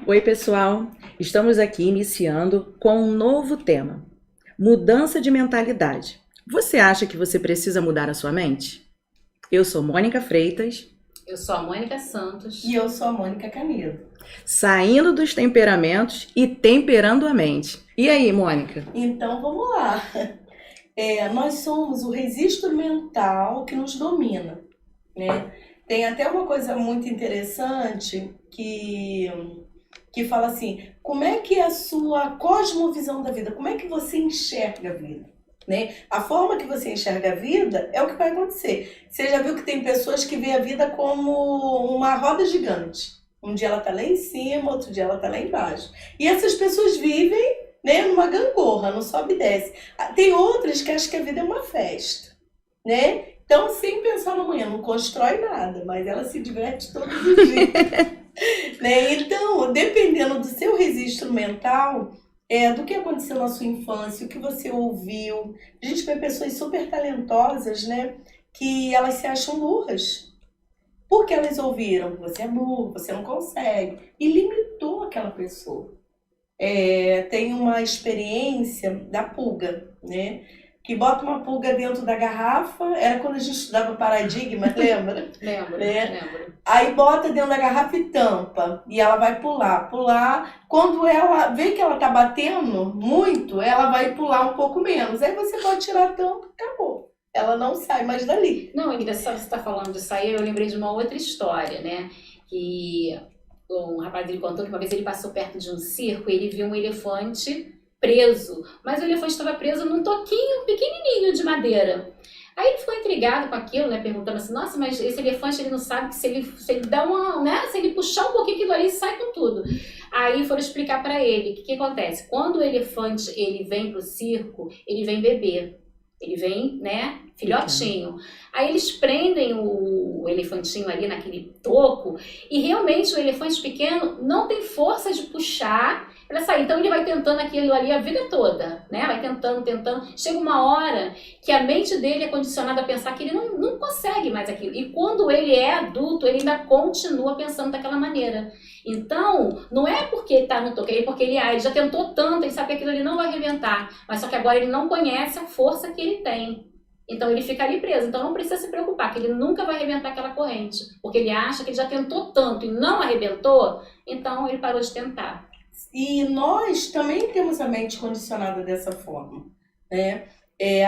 Oi, pessoal! Estamos aqui iniciando com um novo tema: mudança de mentalidade. Você acha que você precisa mudar a sua mente? Eu sou Mônica Freitas, Eu sou a Mônica Santos. E eu sou a Mônica Canedo. saindo dos temperamentos e temperando a mente. E aí, Mônica? Então vamos lá. Nós somos o registro mental que nos domina, né? Tem até uma coisa muito interessante que fala assim, como é que é a sua cosmovisão da vida? Como é que você enxerga a vida? Né? A forma que você enxerga a vida é o que vai acontecer. Você já viu que tem pessoas que veem a vida como uma roda gigante. Um dia ela tá lá em cima, outro dia ela tá lá embaixo. E essas pessoas vivem, né, numa gangorra, não sobe e desce. Tem outras que acham que a vida é uma festa, né? Então, sem pensar no amanhã, não constrói nada, mas ela se diverte todos os dias. Né? Então, dependendo do seu registro mental, do que aconteceu na sua infância, o que você ouviu. A gente vê pessoas super talentosas, né, que elas se acham burras. Porque elas ouviram, você é burro, você não consegue. E limitou aquela pessoa. Tem uma experiência da pulga, né? Que bota uma pulga dentro da garrafa, era quando a gente estudava paradigma, lembra? Lembro. Aí bota dentro da garrafa e tampa, e ela vai pular. Quando ela vê que ela tá batendo muito, ela vai pular um pouco menos. Aí você pode tirar a tampa, acabou. Ela não sai mais dali. Não, engraçado você está falando disso aí, eu lembrei de uma outra história, né? Que um rapaz ele contou que uma vez ele passou perto de um circo e ele viu um elefante preso, mas o elefante estava preso num toquinho pequenininho de madeira. Aí ele ficou intrigado com aquilo, né, perguntando assim, nossa, mas esse elefante ele não sabe que se ele dá uma, né, se ele puxar um pouquinho aquilo ali, sai com tudo. Aí foram explicar para ele o que acontece. Quando o elefante ele vem pro circo, ele vem bebê. Ele vem, né, filhotinho. Aí eles prendem o elefantinho ali naquele toco e realmente o elefante pequeno não tem força de puxar para sair. Então ele vai tentando aquilo ali a vida toda, né? Vai tentando. Chega uma hora que a mente dele é condicionada a pensar que ele não consegue mais aquilo. E quando ele é adulto, ele ainda continua pensando daquela maneira. Então, não é porque ele tá no toque, é porque ele já tentou tanto, ele sabe que aquilo ali não vai arrebentar. Mas só que agora ele não conhece a força que ele tem. Então ele fica ali preso. Então não precisa se preocupar, que ele nunca vai arrebentar aquela corrente. Porque ele acha que ele já tentou tanto e não arrebentou, então ele parou de tentar. E nós também temos a mente condicionada dessa forma, né?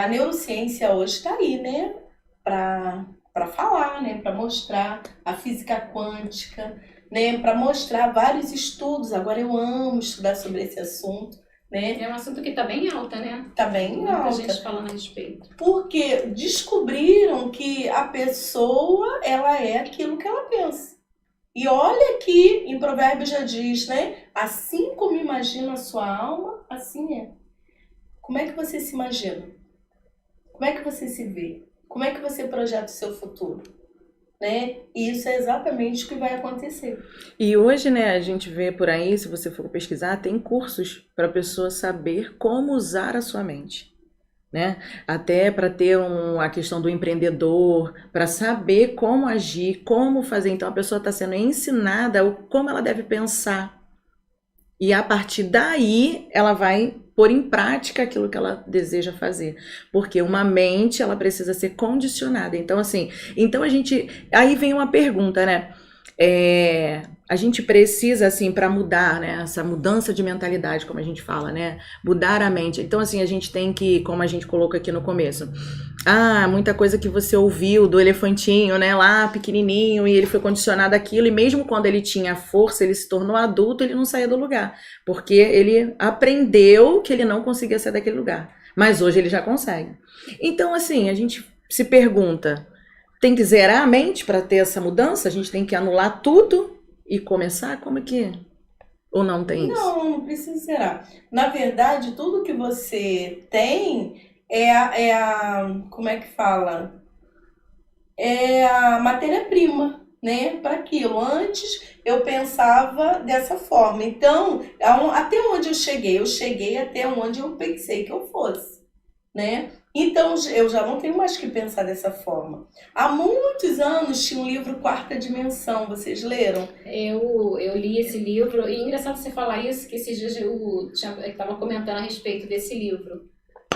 A neurociência hoje está aí, né? Para falar, né? Para mostrar a física quântica, né? Para mostrar vários estudos. Agora eu amo estudar sobre esse assunto, né? É um assunto que está bem alta, né? Tá bem Muita alta. gente falando a respeito. Porque descobriram que a pessoa, ela é aquilo que ela pensa. E olha que em Provérbios já diz, né? Assim como imagina a sua alma, assim é. Como é que você se imagina? Como é que você se vê? Como é que você projeta o seu futuro? Né? E isso é exatamente o que vai acontecer. E hoje, né, a gente vê por aí, se você for pesquisar, tem cursos para a pessoa saber como usar a sua mente. Né? Até para ter a questão do empreendedor, para saber como agir, como fazer. Então a pessoa está sendo ensinada como ela deve pensar. E a partir daí ela vai pôr em prática aquilo que ela deseja fazer. Porque uma mente, ela precisa ser condicionada. Então assim, aí vem uma pergunta, né? A gente precisa, assim, para mudar, né, essa mudança de mentalidade, como a gente fala, né, mudar a mente. Então, assim, a gente tem que, como a gente colocou aqui no começo, muita coisa que você ouviu do elefantinho, né, lá pequenininho, e ele foi condicionado àquilo, e mesmo quando ele tinha força, ele se tornou adulto, ele não saía do lugar, porque ele aprendeu que ele não conseguia sair daquele lugar, mas hoje ele já consegue. Então, assim, a gente se pergunta, tem que zerar a mente para ter essa mudança? A gente tem que anular tudo e começar? Como é que... Ou não tem isso? Não precisa zerar. Na verdade, tudo que você tem como é que fala? É a matéria-prima, né? Para aquilo. Antes eu pensava dessa forma. Então, até onde eu cheguei até onde eu pensei que eu fosse, né? Então, eu já não tenho mais que pensar dessa forma. Há muitos anos tinha um livro Quarta Dimensão, vocês leram? Eu li esse livro, e é engraçado você falar isso, que esses dias eu estava comentando a respeito desse livro.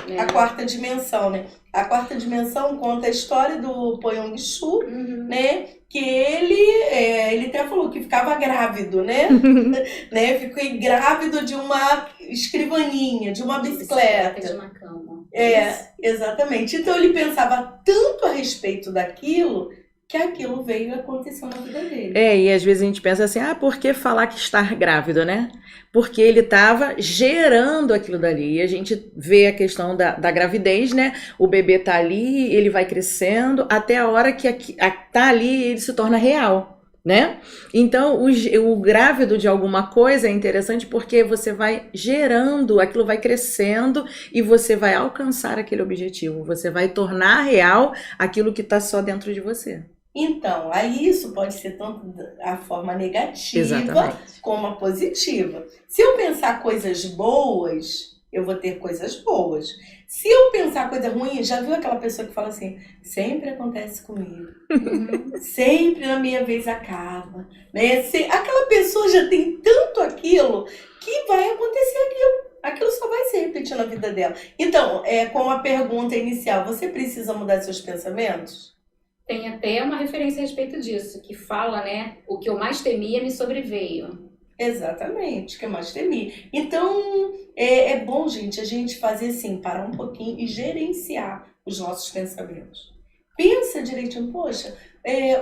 Né? A Quarta Dimensão, né? A Quarta Dimensão conta a história do Poyong-Shu, né? Que ele até falou que ficava grávido, né? né? Fiquei grávido de uma escrivaninha, de uma bicicleta. De uma cama. Exatamente. Então ele pensava tanto a respeito daquilo que aquilo veio a acontecer na vida dele. E às vezes a gente pensa assim, por que falar que está grávido, né? Porque ele estava gerando aquilo dali. E a gente vê a questão da gravidez, né? O bebê tá ali, ele vai crescendo, até a hora que tá ali, ele se torna real, né? Então, o grávido de alguma coisa é interessante porque você vai gerando, aquilo vai crescendo e você vai alcançar aquele objetivo. Você vai tornar real aquilo que está só dentro de você. Então, aí isso pode ser tanto a forma negativa Exatamente. como a positiva. Se eu pensar coisas boas, eu vou ter coisas boas. Se eu pensar coisa ruim, já viu aquela pessoa que fala assim, sempre acontece comigo, sempre na minha vez acaba, né? Aquela pessoa já tem tanto aquilo que vai acontecer aquilo só vai se repetir na vida dela. Então, com a pergunta inicial, você precisa mudar seus pensamentos? Tem até uma referência a respeito disso, que fala, né, o que eu mais temia me sobreveio. Exatamente, o que eu mais temia. Então, é bom, gente, a gente fazer assim, parar um pouquinho e gerenciar os nossos pensamentos. Pensa direitinho, poxa,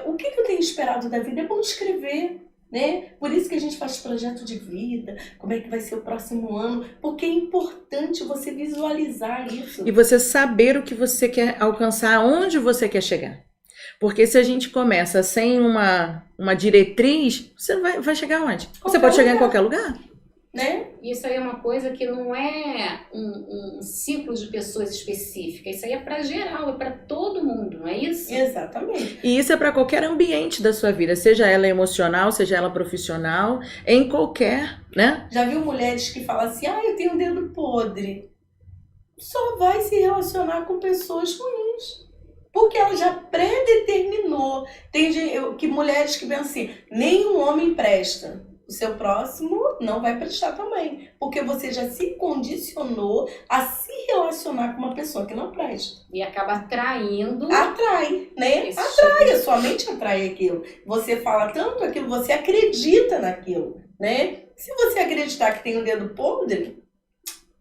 o que eu tenho esperado da vida? É bom escrever, né? Por isso que a gente faz projeto de vida, como é que vai ser o próximo ano, porque é importante você visualizar isso. E você saber o que você quer alcançar, onde você quer chegar. Porque se a gente começa sem uma diretriz, você vai chegar onde? Você pode chegar em qualquer lugar. Né? Isso aí é uma coisa que não é um ciclo de pessoas específicas. Isso aí é para geral, é para todo mundo, não é isso? Exatamente. E isso é para qualquer ambiente da sua vida, seja ela emocional, seja ela profissional, em qualquer, né? Já viu mulheres que falam assim, eu tenho um dedo podre. Só vai se relacionar com pessoas ruins. Porque ela já predeterminou. Tem mulheres que pensam assim, nenhum homem presta. O seu próximo não vai prestar também. Porque você já se condicionou a se relacionar com uma pessoa que não presta. E acaba atraindo. Atrai, né? Atrai, a sua mente atrai aquilo. Você fala tanto aquilo, você acredita naquilo, né? Se você acreditar que tem um dedo podre,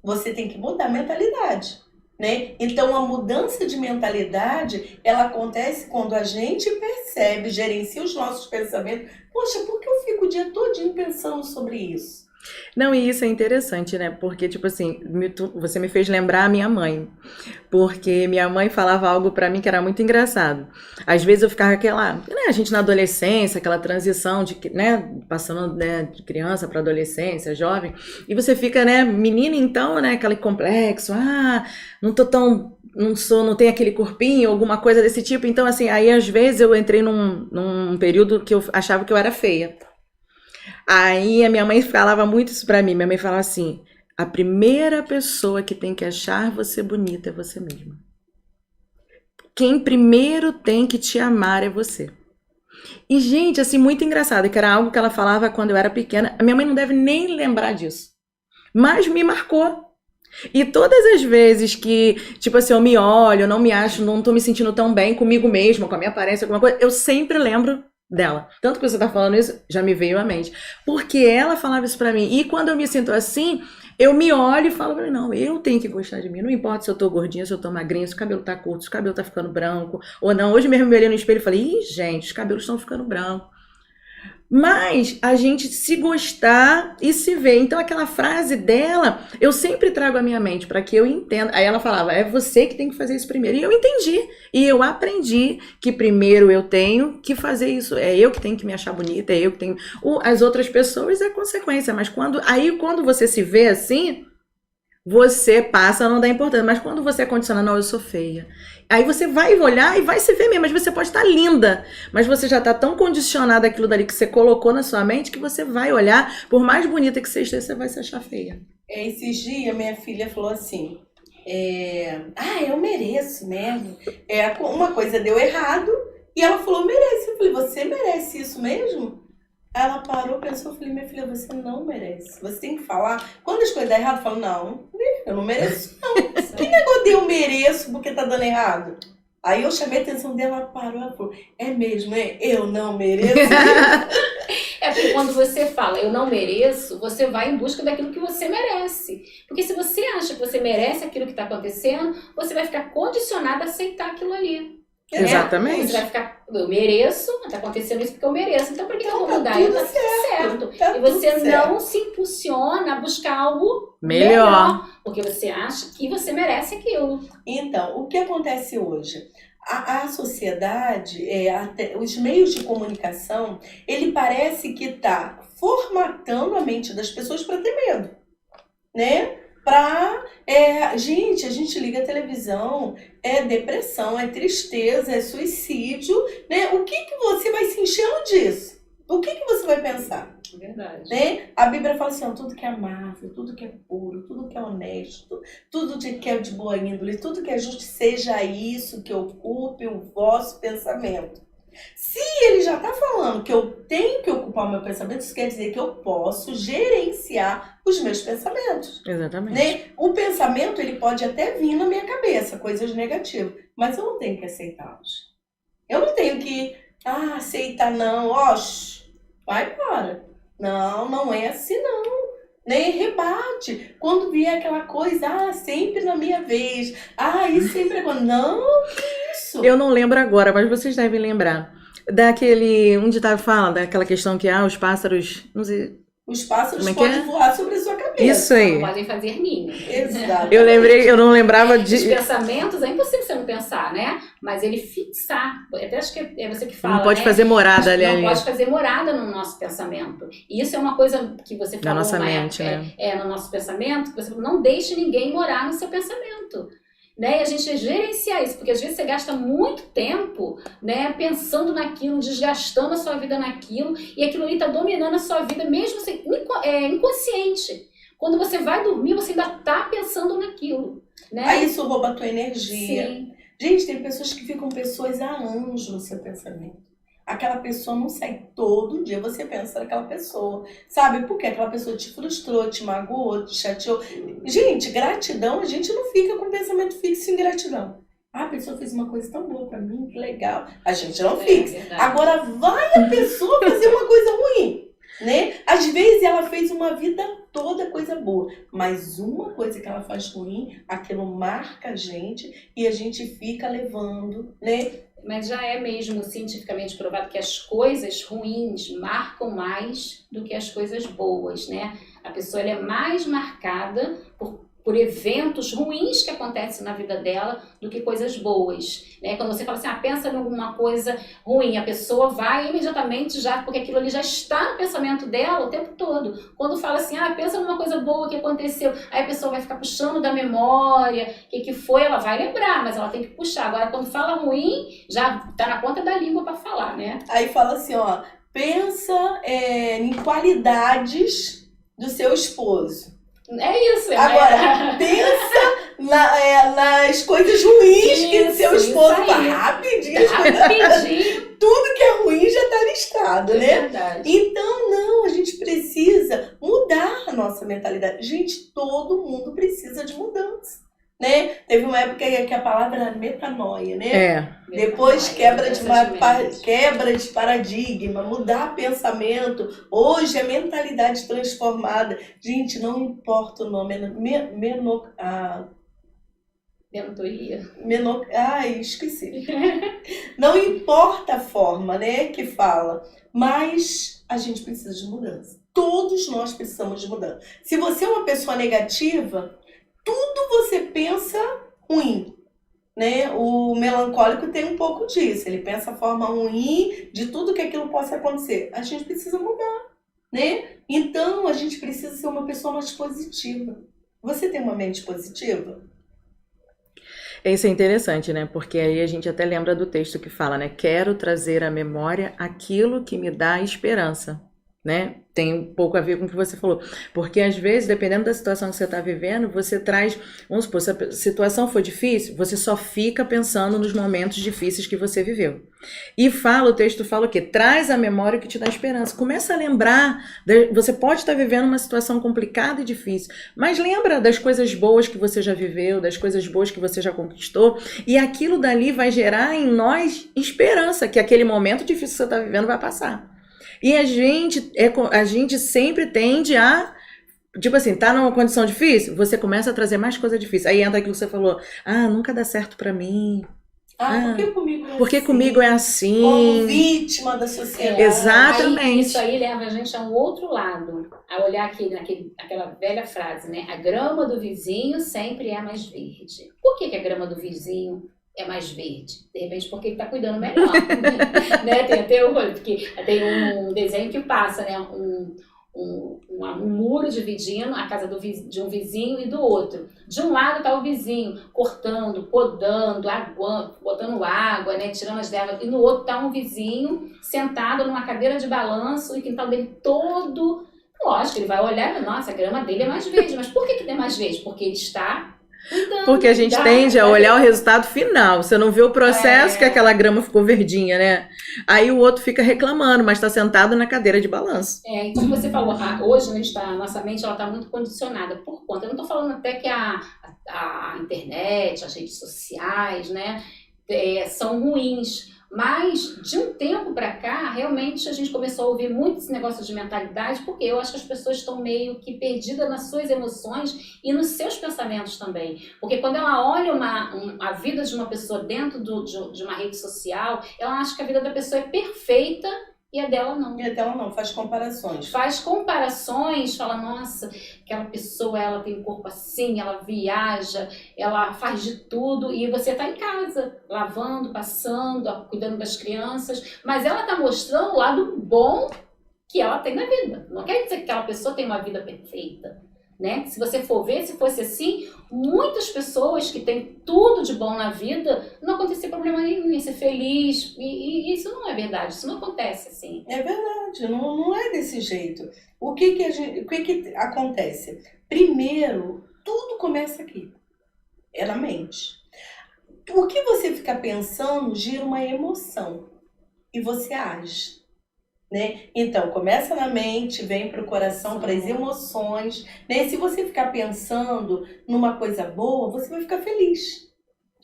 você tem que mudar a mentalidade. Né? Então a mudança de mentalidade ela acontece quando a gente percebe, gerencia os nossos pensamentos. Poxa, por que eu fico o dia todinho pensando sobre isso? Não, e isso é interessante, né? Porque, tipo assim, você me fez lembrar a minha mãe. Porque minha mãe falava algo pra mim que era muito engraçado. Às vezes eu ficava a gente na adolescência, aquela transição de, né, passando, né, de criança pra adolescência, jovem, e você fica, né, menina então, né, aquele complexo, não tenho aquele corpinho, alguma coisa desse tipo. Então, assim, aí às vezes eu entrei num período que eu achava que eu era feia. Aí a minha mãe falava muito isso pra mim. Minha mãe falava assim, a primeira pessoa que tem que achar você bonita é você mesma. Quem primeiro tem que te amar é você. E, gente, assim, muito engraçado, que era algo que ela falava quando eu era pequena. A minha mãe não deve nem lembrar disso. Mas me marcou. E todas as vezes que, tipo assim, eu me olho, eu não me acho, não tô me sentindo tão bem comigo mesma, com a minha aparência, alguma coisa, eu sempre lembro dela. Tanto que você tá falando isso, já me veio à mente. Porque ela falava isso pra mim. E quando eu me sinto assim, eu me olho e falo pra mim, não, eu tenho que gostar de mim. Não importa se eu tô gordinha, se eu tô magrinha, se o cabelo tá curto, se o cabelo tá ficando branco ou não. Hoje mesmo eu me olhei no espelho e falei, gente, os cabelos estão ficando brancos. Mas a gente se gostar e se ver. Então aquela frase dela, eu sempre trago à minha mente para que eu entenda. Aí ela falava, é você que tem que fazer isso primeiro. E eu entendi. E eu aprendi que primeiro eu tenho que fazer isso. É eu que tenho que me achar bonita, é eu que tenho... As outras pessoas é consequência. Mas quando você se vê assim, você passa a não dar importância. Mas quando você é condicionado, não, eu sou feia. Aí você vai olhar e vai se ver mesmo. Mas você pode estar linda, mas você já está tão condicionada àquilo dali que você colocou na sua mente que você vai olhar, por mais bonita que você esteja, você vai se achar feia. Esses dias minha filha falou assim, Eu mereço mesmo. Uma coisa deu errado e ela falou, eu mereço. Eu falei, você merece isso mesmo? Ela parou, pensou, eu falei, minha filha, você não merece. Você tem que falar. Quando as coisas dão errado, eu falo, não, eu não mereço, não. Que negócio de eu mereço porque tá dando errado? Aí eu chamei a atenção dela, ela parou, ela falou, é mesmo, eu não mereço. É porque quando você fala eu não mereço, você vai em busca daquilo que você merece. Porque se você acha que você merece aquilo que está acontecendo, você vai ficar condicionado a aceitar aquilo ali. Né? Exatamente. Você vai ficar, eu mereço, está acontecendo isso porque eu mereço. Então por que eu vou mudar? Tudo Tá tudo certo. Tá E você tudo não certo. se impulsiona a buscar algo Melhor. porque você acha que você merece aquilo. Então, o que acontece hoje? A sociedade, até os meios de comunicação, ele parece que está formatando a mente das pessoas para ter medo, né? Gente, a gente liga a televisão, é depressão, é tristeza, é suicídio, né? O que você vai se enchendo disso? O que você vai pensar? Verdade. Né? A Bíblia fala assim, ó, tudo que é amável, tudo que é puro, tudo que é honesto, tudo que é de boa índole, tudo que é justo, seja isso que ocupe o vosso pensamento. Se ele já está falando que eu tenho que ocupar o meu pensamento, isso quer dizer que eu posso gerenciar os meus pensamentos. Exatamente. Né? O pensamento, ele pode até vir na minha cabeça, coisas negativas, mas eu não tenho que aceitá-los. Eu não tenho que, aceitar não, vai embora. Não, não é assim não. Nem rebate. Quando vier aquela coisa, sempre na minha vez. Isso sempre agora. Não, que isso? Eu não lembro agora, mas vocês devem lembrar. Daquele, um ditado fala, daquela questão que, os pássaros, não sei, Os pássaros como é que podem é? voar sobre a sua cabeça. Isso aí. Não podem fazer ninho. Exato. Eu lembrei, eu não lembrava Os de... pensamentos, é impossível você não pensar, né? Mas ele fixar, até acho que é você que fala, Não pode né? fazer morada ali. Não pode fazer morada no nosso pensamento. E isso é uma coisa que você falou Na nossa uma mente, época, né? no nosso pensamento, que você falou, não deixe ninguém morar no seu pensamento. Né? E a gente gerenciar isso, porque às vezes você gasta muito tempo, né, pensando naquilo, desgastando a sua vida naquilo, e aquilo ali está dominando a sua vida, mesmo você, inconsciente. Quando você vai dormir, você ainda está pensando naquilo. Né? Aí isso rouba a tua energia. Sim. Gente, tem pessoas que ficam pessoas há anos no seu pensamento. Aquela pessoa não sai todo dia, você pensa naquela pessoa. Sabe? Porque aquela pessoa te frustrou, te magoou, te chateou. Gente, gratidão, a gente não fica com pensamento fixo em gratidão. A pessoa fez uma coisa tão boa pra mim, que legal. A gente não fixa. Verdade. Agora vai a pessoa fazer uma coisa ruim, né? Às vezes ela fez uma vida toda coisa boa, mas uma coisa que ela faz ruim, aquilo marca a gente e a gente fica levando, né? Mas já é mesmo cientificamente provado que as coisas ruins marcam mais do que as coisas boas, né? A pessoa ela é mais marcada por eventos ruins que acontecem na vida dela do que coisas boas, né? Quando você fala assim, pensa em alguma coisa ruim, a pessoa vai imediatamente já, porque aquilo ali já está no pensamento dela o tempo todo. Quando fala assim, pensa numa coisa boa que aconteceu, aí a pessoa vai ficar puxando da memória, o que foi, ela vai lembrar, mas ela tem que puxar. Agora, quando fala ruim, já tá na ponta da língua para falar, né? Aí fala assim, pensa em qualidades do seu esposo. É isso. Agora, pensa nas coisas ruins que o seu esposo faz rapidinho. Tudo que é ruim já está listado, né? Verdade. Então, não, a gente precisa mudar a nossa mentalidade. Gente, todo mundo precisa de mudança, né? Teve uma época que a palavra era metanoia, né? Depois quebra de paradigma, mudar pensamento. Hoje é mentalidade transformada. Gente, não importa o nome, esqueci. Não importa a forma, né, que fala, mas a gente precisa de mudança. Todos nós precisamos de mudança. Se você é uma pessoa negativa, tudo você pensa ruim. Né? O melancólico tem um pouco disso, ele pensa a forma ruim de tudo que aquilo possa acontecer. A gente precisa mudar, né? Então a gente precisa ser uma pessoa mais positiva. Você tem uma mente positiva? Isso é interessante, né? Porque aí a gente até lembra do texto que fala, né? Quero trazer à memória aquilo que me dá esperança. né? Tem um pouco a ver com o que você falou. Porque, às vezes, dependendo da situação que você está vivendo, você traz... Vamos supor, se a situação for difícil, você só fica pensando nos momentos difíceis que você viveu. E o texto fala o quê? Traz a memória que te dá esperança. Começa a lembrar... Você pode estar vivendo uma situação complicada e difícil, mas lembra das coisas boas que você já viveu, das coisas boas que você já conquistou, e aquilo dali vai gerar em nós esperança, que aquele momento difícil que você está vivendo vai passar. E a gente sempre tende a, tipo assim, tá numa condição difícil, você começa a trazer mais coisa difícil. Aí entra aquilo que você falou, nunca dá certo pra mim. Por que comigo é Porque assim? comigo é assim. Como vítima da sociedade. Exatamente. Aí, isso aí leva a gente a um outro lado, a olhar aquela velha frase, né? A grama do vizinho sempre é mais verde. Por que a grama do vizinho é mais verde? De repente porque ele tá cuidando melhor. Né? Tem até porque tem um desenho que passa, né? Um muro dividindo a casa de um vizinho e do outro. De um lado tá o vizinho cortando, podando, aguando, botando água, né? Tirando as ervas. E no outro tá um vizinho sentado numa cadeira de balanço e o quintal dele todo... Lógico, ele vai olhar e nossa, a grama dele é mais verde. Mas por que é mais verde? Porque ele está... Porque a gente tende a olhar o resultado final. Você não vê o processo que aquela grama ficou verdinha, né? Aí o outro fica reclamando, mas está sentado na cadeira de balanço. Então você falou, hoje a nossa mente está muito condicionada por conta. Eu não estou falando até que a internet, as redes sociais, né, são ruins. Mas, de um tempo para cá, realmente a gente começou a ouvir muito esse negócio de mentalidade, porque eu acho que as pessoas estão meio que perdidas nas suas emoções e nos seus pensamentos também. Porque quando ela olha a vida de uma pessoa dentro de uma rede social, ela acha que a vida da pessoa é perfeita e a dela não. E a dela não, faz comparações. Faz comparações, fala, nossa, aquela pessoa, ela tem um corpo assim, ela viaja, ela faz de tudo, e você está em casa, lavando, passando, cuidando das crianças, mas ela está mostrando o lado bom que ela tem na vida. Não quer dizer que aquela pessoa tem uma vida perfeita, né? Se você for ver, se fosse assim, muitas pessoas que têm tudo de bom na vida, não acontecia problema nenhum, ia ser feliz, e isso não é verdade, isso não acontece assim. É verdade, não é desse jeito. O que acontece? Primeiro, tudo começa aqui, é na mente. O que você fica pensando gira uma emoção, e você age. Né? Então, começa na mente, vem para o coração, para as emoções, né? Se você ficar pensando numa coisa boa, você vai ficar feliz.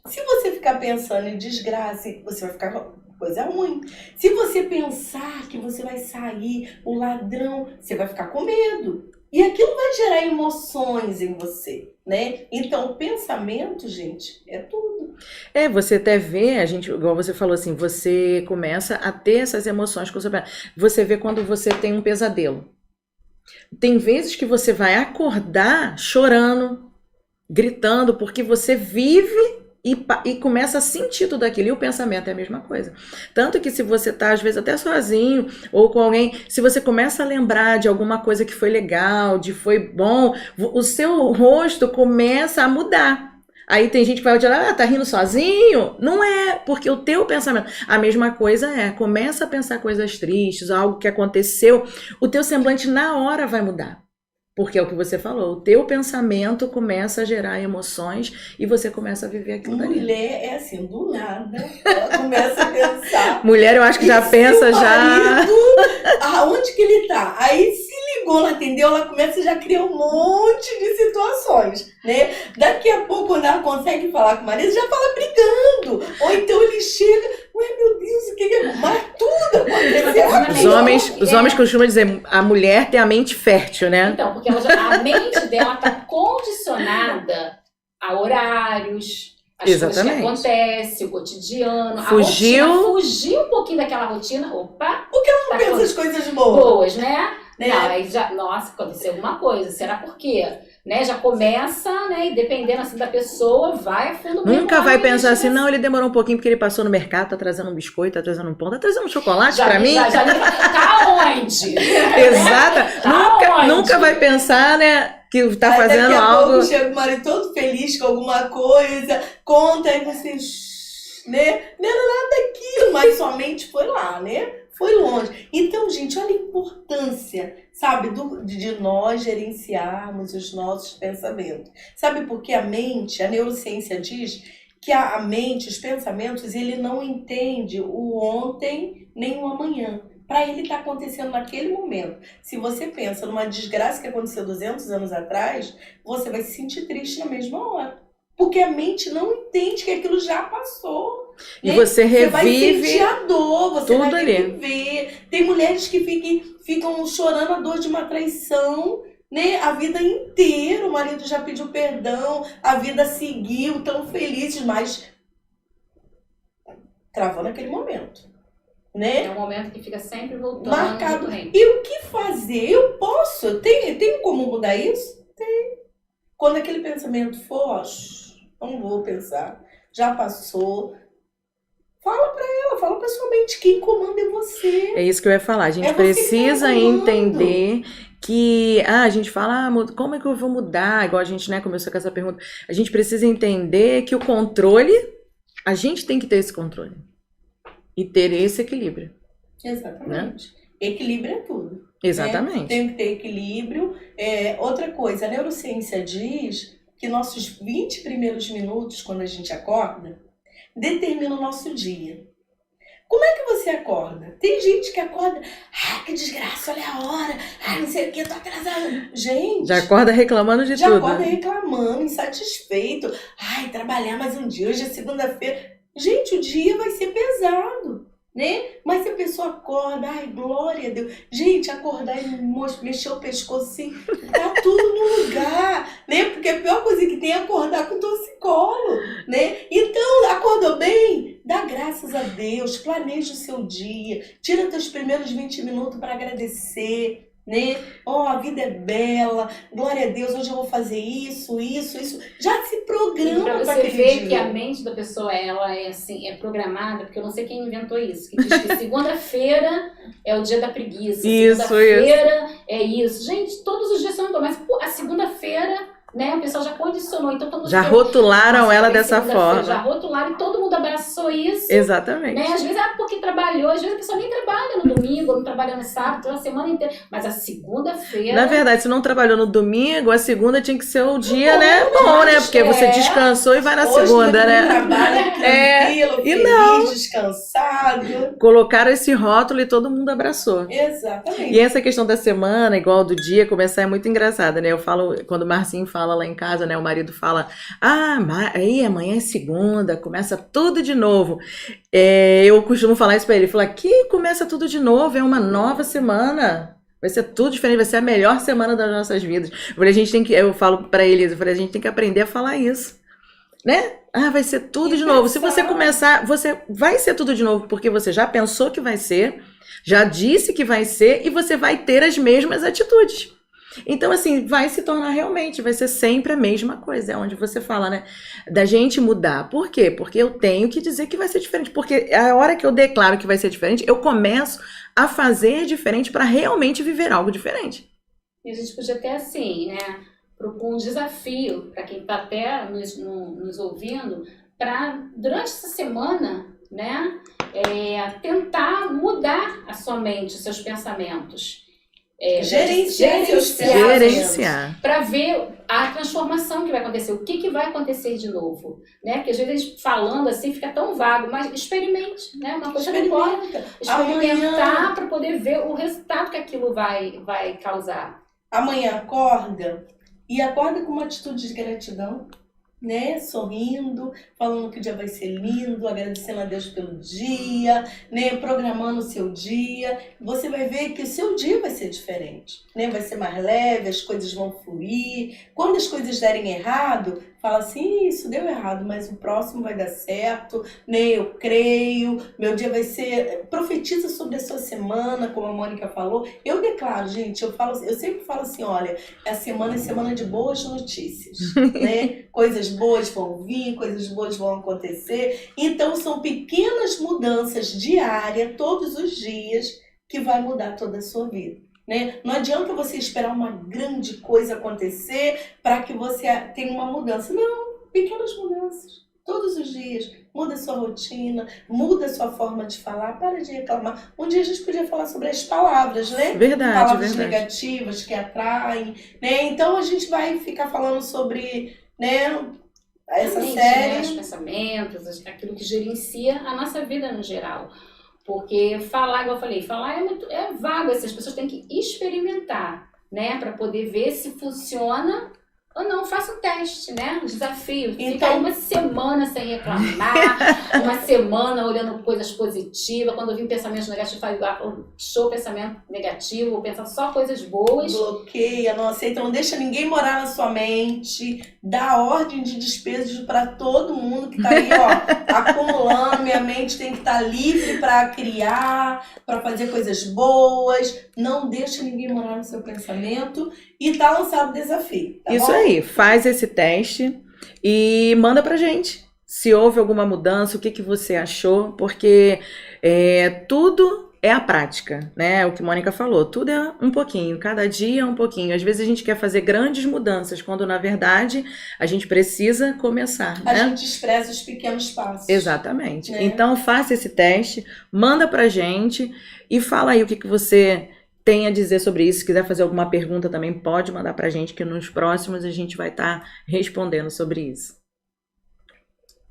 Se você ficar pensando em desgraça, você vai ficar com coisa ruim. Se você pensar que você vai sair, o ladrão, você vai ficar com medo. E aquilo vai gerar emoções em você, né? Então, o pensamento, gente, é tudo. Você até vê, igual você falou assim, você começa a ter essas emoções. Você vê quando você tem um pesadelo. Tem vezes que você vai acordar chorando, gritando, porque você vive e começa a sentir tudo aquilo. E o pensamento é a mesma coisa. Tanto que se você tá, às vezes, até sozinho ou com alguém, se você começa a lembrar de alguma coisa que foi legal, foi bom, o seu rosto começa a mudar. Aí tem gente que vai dizer, tá rindo sozinho? Não é, porque o teu pensamento... A mesma coisa começa a pensar coisas tristes, algo que aconteceu, o teu semblante na hora vai mudar. Porque é o que você falou, o teu pensamento começa a gerar emoções e você começa a viver aquilo dali. Mulher é assim, do nada, ela começa a pensar. Mulher, eu acho que já pensa já... Aonde que ele tá? Aí se ligou, ela atendeu, ela começa a já criar um monte de situações, né? Daqui a pouco, quando ela consegue falar com o marido, já fala brigando. Ou então ele chega, ué, meu Deus, o que é? Mas tudo aconteceu. Os homens costumam dizer, a mulher tem a mente fértil, né? Então, porque a mente dela está condicionada a horários, as coisas que acontecem, o cotidiano. Fugiu um pouquinho daquela rotina, opa. Por que ela não pensa as coisas boas, né? Não, aí já, nossa, aconteceu alguma coisa, será por quê? Né, já começa, né, e dependendo assim da pessoa, vai a fundo. Nunca vai pensar assim, não, ele demorou um pouquinho porque ele passou no mercado, tá trazendo um biscoito, tá trazendo um pão, tá trazendo um chocolate pra mim. Tá onde? Exata. Nunca vai pensar, né, que tá fazendo algo. Pouco chega o marido todo feliz com alguma coisa, conta, aí você, né, não era nada daquilo, mas somente foi lá, né? Foi longe. Então, gente, olha a importância, sabe, de nós gerenciarmos os nossos pensamentos. Sabe por que a mente, a neurociência diz que a mente, os pensamentos, ele não entende o ontem nem o amanhã. Para ele está acontecendo naquele momento. Se você pensa numa desgraça que aconteceu 200 anos atrás, você vai se sentir triste na mesma hora. Porque a mente não entende que aquilo já passou. E Né? você Você vai revive sentir a dor, você tudo vai ali. reviver. Tem mulheres que ficam chorando a dor de uma traição, né? A vida inteira. O marido já pediu perdão, a vida seguiu, tão felizes, mas travou naquele momento, né? É um momento que fica sempre voltando. Marcado. recorrente. E o que fazer? Eu posso? Eu tenho como mudar isso? Tem. Quando aquele pensamento for, ó, não vou pensar, já passou. Fala pra ela, fala pra sua mente, quem comanda é você. É isso que eu ia falar. A gente É você que tá precisa no comando. entender que a gente fala, como é que eu vou mudar? Igual a gente, né, começou com essa pergunta. A gente precisa entender que o controle, a gente tem que ter esse controle e ter esse equilíbrio. Exatamente. Equilíbrio é tudo. Exatamente. Tem que ter equilíbrio. Outra coisa, a neurociência diz que nossos 20 primeiros minutos, quando a gente acorda, determina o nosso dia. Como é que você acorda? Tem gente que acorda, que desgraça, olha a hora, não sei o que, eu tô atrasada. Gente, Já acorda reclamando de já tudo. acorda reclamando, insatisfeito. Trabalhar mais um dia, hoje é segunda-feira. Gente, o dia vai ser pesado, né? Mas se a pessoa acorda, glória a Deus. Gente, acordar e mexer o pescoço assim, tá tudo no lugar, né? Porque a pior coisa que tem é acordar com torcicolo, né? Então, acordou bem? Dá graças a Deus, planeja o seu dia, tira teus primeiros 20 minutos para agradecer, né? A vida é bela, glória a Deus, hoje eu vou fazer isso. Já se E programa pra para você aquele ver dia. que a mente da pessoa, ela é assim, é programada, porque eu não sei quem inventou isso, que diz que segunda-feira é o dia da preguiça, Isso. segunda-feira é isso. Gente, todos os dias são iguais, mas a segunda-feira, né, o pessoal já condicionou, então quando Já você- rotularam Nossa, ela foi dessa segunda-feira, Já forma. rotularam e todo mundo abraçou isso. Exatamente. Né? Às vezes, porque trabalhou, às vezes a pessoa nem trabalha no domingo, não trabalha no sábado, a semana inteira, mas a segunda-feira... Na verdade, se não trabalhou no domingo, a segunda tinha que ser o dia, Bom, né? Bom, né? Porque você é. descansou e vai na Hoje segunda, todo mundo né? trabalha tranquilo, E feliz, não. descansado. Colocaram esse rótulo e todo mundo abraçou. Exatamente. E essa questão da semana, igual do dia, começar é muito engraçada, né? Eu falo, quando o Marcinho fala lá em casa, né? O marido fala, aí amanhã é segunda, começa tudo de novo. Eu costumo falar isso pra ele, falar, que começa tudo de novo, é uma nova semana. Vai ser tudo diferente, vai ser a melhor semana das nossas vidas. Eu falo pra ele, a gente tem que aprender a falar isso, né? Vai ser tudo de novo. Se você começar, você vai ser tudo de novo, porque você já pensou que vai ser, já disse que vai ser, e você vai ter as mesmas atitudes. Então, assim, vai se tornar realmente, vai ser sempre a mesma coisa. É onde você fala, né? Da gente mudar. Por quê? Porque eu tenho que dizer que vai ser diferente. Porque a hora que eu declaro que vai ser diferente, eu começo a fazer diferente para realmente viver algo diferente. E a gente podia ter assim, né? Propor um desafio para quem está até nos ouvindo, para durante essa semana, né? Tentar mudar a sua mente, os seus pensamentos. Gerenciar. Para ver a transformação que vai acontecer, o que vai acontecer de novo, né? Porque às vezes falando assim fica tão vago, mas experimente, né? Uma coisa que pode experimentar para poder ver o resultado que aquilo vai causar. Amanhã acorda com uma atitude de gratidão, né? Sorrindo, falando que o dia vai ser lindo, agradecendo a Deus pelo dia, né? Programando o seu dia. Você vai ver que o seu dia vai ser diferente, né? Vai ser mais leve, as coisas vão fluir. Quando as coisas derem errado, fala assim, isso deu errado, mas o próximo vai dar certo, né? Eu creio, meu dia vai ser... Profetiza sobre a sua semana, como a Mônica falou. Eu declaro, gente, eu sempre falo assim, olha, a semana é semana de boas notícias, né? Coisas boas vão vir, coisas boas vão acontecer. Então, são pequenas mudanças diárias, todos os dias, que vai mudar toda a sua vida. Né? Não adianta você esperar uma grande coisa acontecer para que você tenha uma mudança. Não, pequenas mudanças. Todos os dias. Muda a sua rotina, muda a sua forma de falar, para de reclamar. Um dia a gente podia falar sobre as palavras, né? Verdade, Palavras verdade. negativas que atraem, né? Então a gente vai ficar falando sobre, né, essa Mente, série. né? Os pensamentos, aquilo que gerencia a nossa vida no geral. Porque falar, igual eu falei, falar é vago, assim, as pessoas têm que experimentar, né? Para poder ver se funciona ou não. Faça um teste, né? Um desafio. Fica Então- uma semana sem reclamar, uma semana olhando coisas positivas. Quando vir pensamentos negativos, faz show pensamento negativo, ou pensar só coisas boas. Bloqueia, não aceita, não deixa ninguém morar na sua mente, dá ordem de despesas para todo mundo que tá aí, ó, acumulando. Minha mente tem que estar livre para criar, para fazer coisas boas. Não deixa ninguém morar no seu pensamento e tá lançado o desafio, tá Isso bom? aí, faz esse teste e manda pra gente se houve alguma mudança, o que que você achou, porque tudo é a prática, né? O que a Mônica falou, tudo é um pouquinho, cada dia é um pouquinho. Às vezes a gente quer fazer grandes mudanças, quando na verdade a gente precisa começar, A né? gente expressa os pequenos passos. Exatamente. Né? Então faça esse teste, manda pra gente e fala aí o que que você tem a dizer sobre isso. Se quiser fazer alguma pergunta também, pode mandar pra gente, que nos próximos a gente vai estar respondendo sobre isso.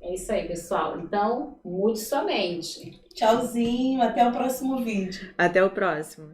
É isso aí, pessoal. Então, mude sua mente. Tchauzinho, até o próximo vídeo. Até o próximo.